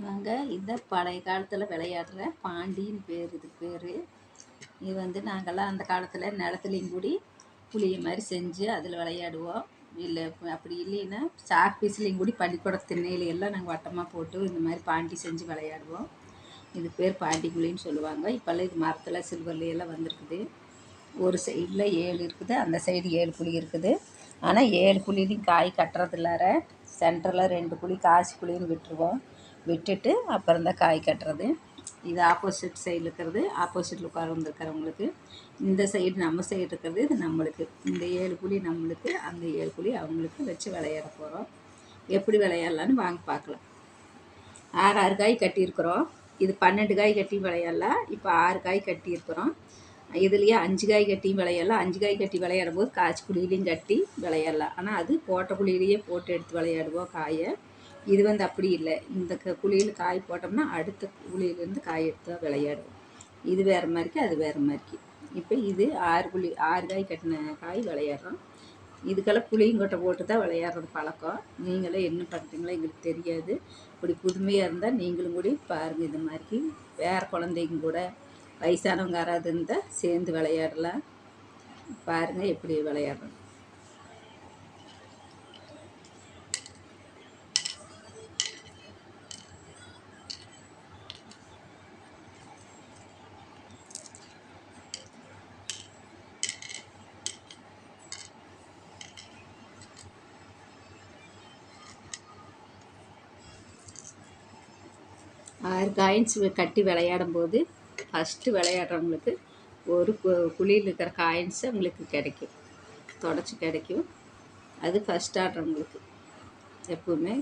நாங்கள் இந்த பழைய காலத்தில் விளையாடுற பாண்டின்னு பேர், இதுக்கு பேர். இது வந்து நாங்கள்லாம் அந்த காலத்தில் நிலத்துலையும் கூடி புளிய மாதிரி செஞ்சு அதில் விளையாடுவோம். இல்லை அப்படி இல்லைன்னா சாக் பீஸ்லேயும் கூடி பள்ளிக்கூட திண்ணையில எல்லாம் நாங்கள் வட்டமாக போட்டு இந்த மாதிரி பாண்டி செஞ்சு விளையாடுவோம். இது பேர் பாண்டி புளின்னு சொல்லுவாங்க. இப்போல்லாம் இது மரத்தில் சில்வர்லையெல்லாம் வந்திருக்குது. ஒரு சைடில் 7 இருக்குது, அந்த சைடு 7 புளி இருக்குது. ஆனால் 7 புளியிலையும் காய் கட்டுறதில்லார சென்டரில் 2 புளி காசி புளின்னு விட்டுருவோம். விட்டுட்டு அப்புறம் தான் காய் கட்டுறது. இது ஆப்போசிட் சைடில் இருக்கிறது ஆப்போசிட்டில் உட்கார்ந்துருக்கிறவங்களுக்கு, இந்த சைடு நம்ம சைடு இருக்கிறது இது நம்மளுக்கு. இந்த 7 புளி நம்மளுக்கு, அந்த 7 புளி அவங்களுக்கு வச்சு விளையாட போகிறோம். எப்படி விளையாடலான்னு வாங்க பார்க்கலாம். 6 காய் கட்டியிருக்கிறோம். இது 12 காய் கட்டி விளையாடலாம். இப்போ 6 காய் கட்டியிருக்கிறோம். இதுலேயே 5 காய் கட்டியும் விளையாடலாம். 5 காய் கட்டி விளையாடும் போது காய்ச்சி புளியிலையும் கட்டி விளையாடலாம். ஆனால் அது போட்ட புளியிலையே போட்டு எடுத்து விளையாடுவோம் காயை. இது வந்து அப்படி இல்லை. இந்த புளியில் காய் போட்டோம்னா அடுத்த புளியிலேருந்து காய் எடுத்து தான் விளையாடுவோம். இது வேறு மாதிரிக்கு, அது வேறு மாதிரிக்கு. இப்போ இது 6 காய் கட்டின காய் விளையாடுறோம். இதுக்கெல்லாம் புளியங்கொட்டை போட்டு தான் விளையாடுறது பழக்கம். நீங்களே என்ன பண்ணுறீங்களோ எங்களுக்கு தெரியாது. இப்படி புதுமையாக இருந்தால் நீங்களும் கூட பாருங்கள். இது மாதிரி வேறு குழந்தைங்க கூட வயசானவங்க யாராவது இருந்தால் சேர்ந்து விளையாடலாம். பாருங்கள் எப்படி விளையாடுறோம். ஆறு காயின்ஸ் கட்டி விளையாடும் போது ஃபஸ்ட்டு விளையாடுறவங்களுக்கு ஒரு குழியில் இருக்கிற காயின்ஸு உங்களுக்கு கிடைக்கும், தொடச்சி கிடைக்கும். அது ஃபஸ்ட் ஆடுறவங்களுக்கு எப்பவுமே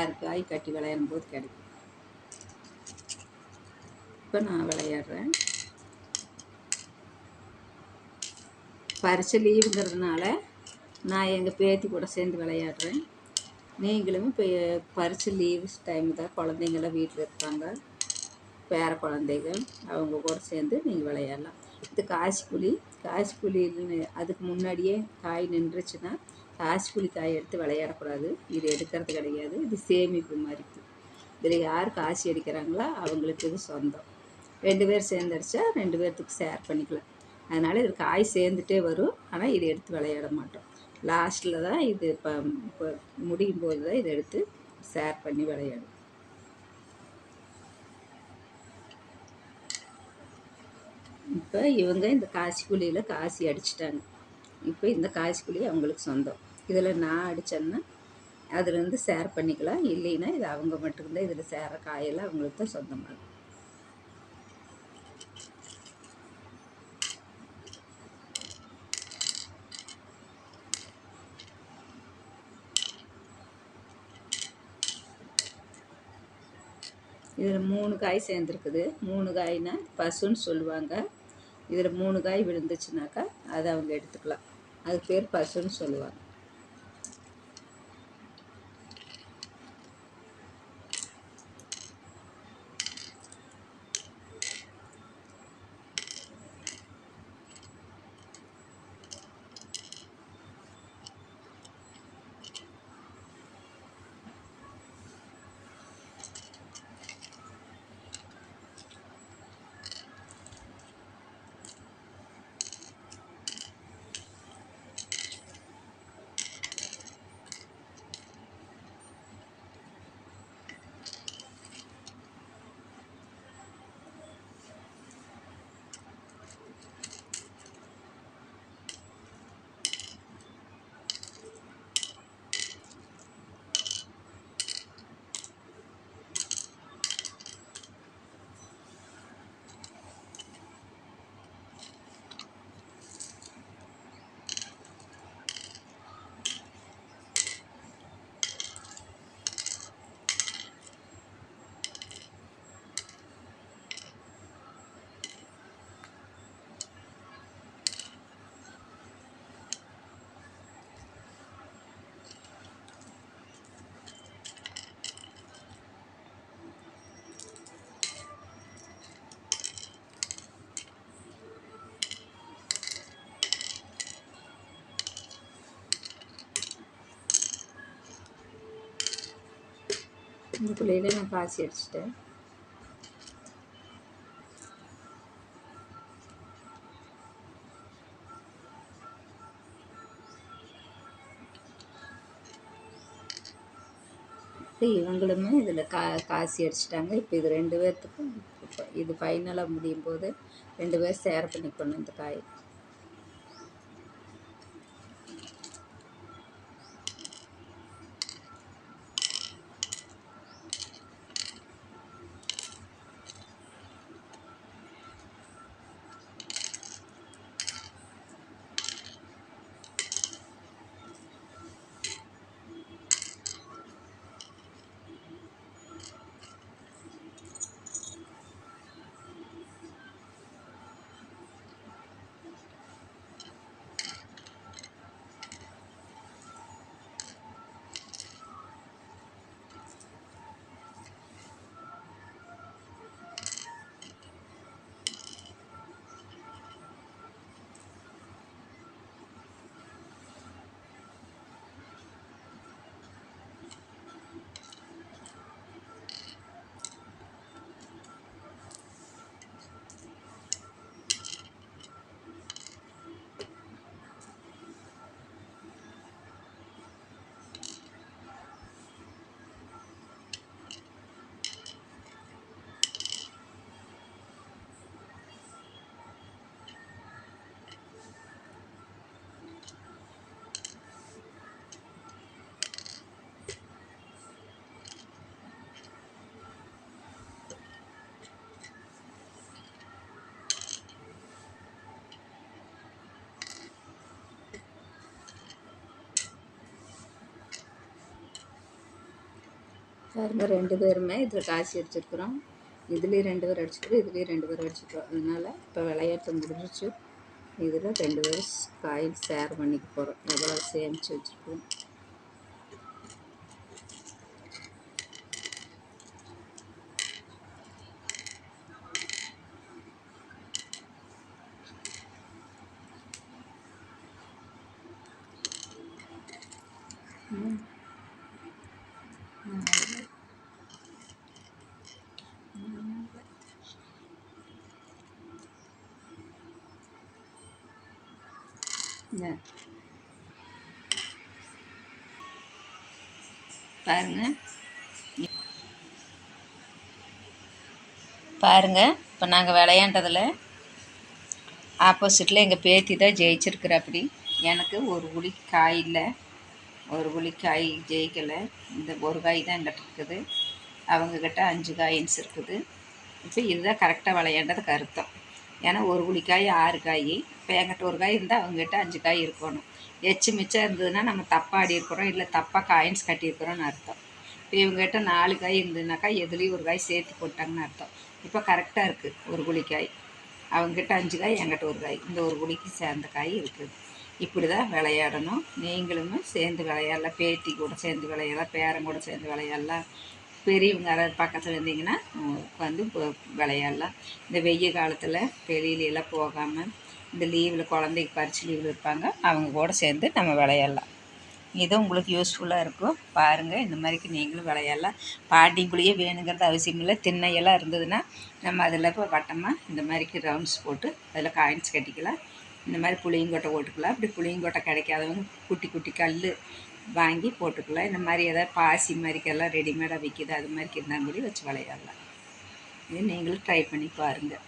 6 காய் கட்டி விளையாடும் போது கிடைக்கும். இப்போ நான் விளையாடுறேன். பரிசு லீவுங்கிறதுனால நான் எங்கள் பேத்தி கூட சேர்ந்து விளையாடுறேன். நீங்களும் இப்போ பரிசு லீவு டைம் தான் குழந்தைங்களாம் வீட்டில் இருப்பாங்க, பேர குழந்தைகள், அவங்க கூட சேர்ந்து நீங்கள் விளையாடலாம். இது காசி புளி அதுக்கு முன்னாடியே காய் நின்றுச்சுன்னா காசி புளி காய் எடுத்து விளையாடக்கூடாது. இது எடுக்கிறது கிடையாது. இது சேமிப்பு மாதிரி. இதில் யார் காசி அடிக்கிறாங்களோ அவங்களுக்கு இது சொந்தம். 2 பேர் சேர்ந்தடிச்சா 2 பேர்த்துக்கு ஷேர் பண்ணிக்கலாம். அதனால் இது காய் சேர்ந்துட்டே வரும். ஆனால் இது எடுத்து விளையாட மாட்டோம். லாஸ்ட்டில் தான் இது இப்போ முடியும் போது தான் இதை எடுத்து ஷேர் பண்ணி விளையாடும். இப்போ இவங்க இந்த காசி புளியில் காசி அடிச்சிட்டாங்க. இப்போ இந்த காசி புளி அவங்களுக்கு சொந்தம். இதில் நான் அடித்தேன்னா அதுலேருந்து ஷேர் பண்ணிக்கலாம். இல்லைன்னா இது அவங்க மட்டும்தான் இதில் சேர காயெல்லாம் அவங்களுக்கு தான் சொந்தமாகும். இதில் 3 காய் சேர்ந்துருக்குது. 3 காய்னா பசுன்னு சொல்லுவாங்க. இதில் 3 காய் விழுந்துச்சுனாக்கா அதை அவங்க எடுத்துக்கலாம். அது பேர் பசுன்னு சொல்லுவாங்க. இந்த புளியில நான் காய்ச்சி அடிச்சிட்டேன். இப்போ இவங்களுமே இதில் காய்ச்சி அடிச்சிட்டாங்க. இப்போ இது 2 பேர்த்துக்கும் இது ஃபைனலாக முடியும் போது 2 பேர் ஷேர் பண்ணிக்கணும் இந்த காய். பாருங்கள் 2 பேருமே இதில் காய்ச்சி அடிச்சிருக்கிறோம். இதுலேயும் 2 பேர் அடிச்சுக்கிறோம், இதுலேயும் 2 பேர் அடிச்சுக்கிறோம். அதனால் இப்போ விளையாட்டு முடிஞ்சிச்சு. இதில் 2 பேர் காயில் ஷேர் பண்ணிக்க போகிறோம். எவ்வளோ சேமித்து வச்சுருக்கோம். பாருங்கள் இப்போ நாங்கள் விளையாண்டதில் ஆப்போசிட்டில் எங்கள் பேத்தி தான் ஜெயிச்சிருக்கிற. அப்படி எனக்கு ஒரு குழி காய் இல்லை, ஒரு குழி காய் ஜெயிக்கலை. இந்த ஒரு காய் தான் எங்கிட்ட இருக்குது, அவங்கக்கிட்ட 5 காயின்ஸ் இருக்குது. இப்போ இதுதான் கரெக்டாக விளையாண்டதுக்கு அர்த்தம். ஏன்னா ஒரு குழி காய் 6 காய், இப்போ என்கிட்ட ஒரு காய் இருந்தால் அவங்ககிட்ட 5 காய் இருக்கணும். எச்சு மிச்சம் இருந்ததுன்னா நம்ம தப்பாக ஆடி இருக்கிறோம், இல்லை தப்பாக காயின்ஸ் கட்டியிருக்கிறோன்னு அர்த்தம். இப்போ இவங்ககிட்ட 4 காய் இருந்ததுனாக்கா எதுலேயும் ஒரு காய் சேர்த்து போட்டாங்கன்னு அர்த்தம். இப்போ கரெக்டாக இருக்குது ஒரு குழி காய். அவங்ககிட்ட 5 காய், என்கிட்ட ஒரு காய், இந்த ஒரு குழிக்கு சேர்ந்த காய் இருக்குது. இப்படி தான் விளையாடணும். நீங்களுமே சேர்ந்து விளையாடலாம், பேத்தி கூட சேர்ந்து விளையாடலாம், பேரன் கூட சேர்ந்து விளையாடலாம். பெரியவங்க யாராவது பக்கத்தில் இருந்தீங்கன்னா உட்காந்து விளையாடலாம். இந்த வெய்ய காலத்தில் வெளியிலெல்லாம் போகாமல் இந்த லீவில் குழந்தைக்கு பரிச்சு லீவில் இருப்பாங்க, அவங்க கூட சேர்ந்து நம்ம விளையாடலாம். இது உங்களுக்கு யூஸ்ஃபுல்லாக இருக்கும். பாருங்கள், இந்த மாதிரிக்கு நீங்களும் விளையாடலாம். பாட்டிக்குள்ளேயே வேணுங்கிறது அவசியம் இல்லை. திண்ணையெல்லாம் இருந்ததுன்னா நம்ம அதில் இப்போ வட்டமாக இந்த மாதிரிக்கு ரவுண்ட்ஸ் போட்டு அதில் காயின்ஸ் கட்டிக்கலாம். இந்த மாதிரி புளியங்கொட்டை போட்டுக்கலாம். அப்படி புளியங்கொட்டை கிடைக்காதவங்க குட்டி குட்டி கல் வாங்கி போட்டுக்கலாம். இந்த மாதிரி எதாவது பாசி மாதிரிக்கெல்லாம் ரெடிமேடாக விற்கிது, அது மாதிரி இருந்தால் கூட வச்சு விளையாடலாம். இது நீங்களும் ட்ரை பண்ணி பாருங்கள்.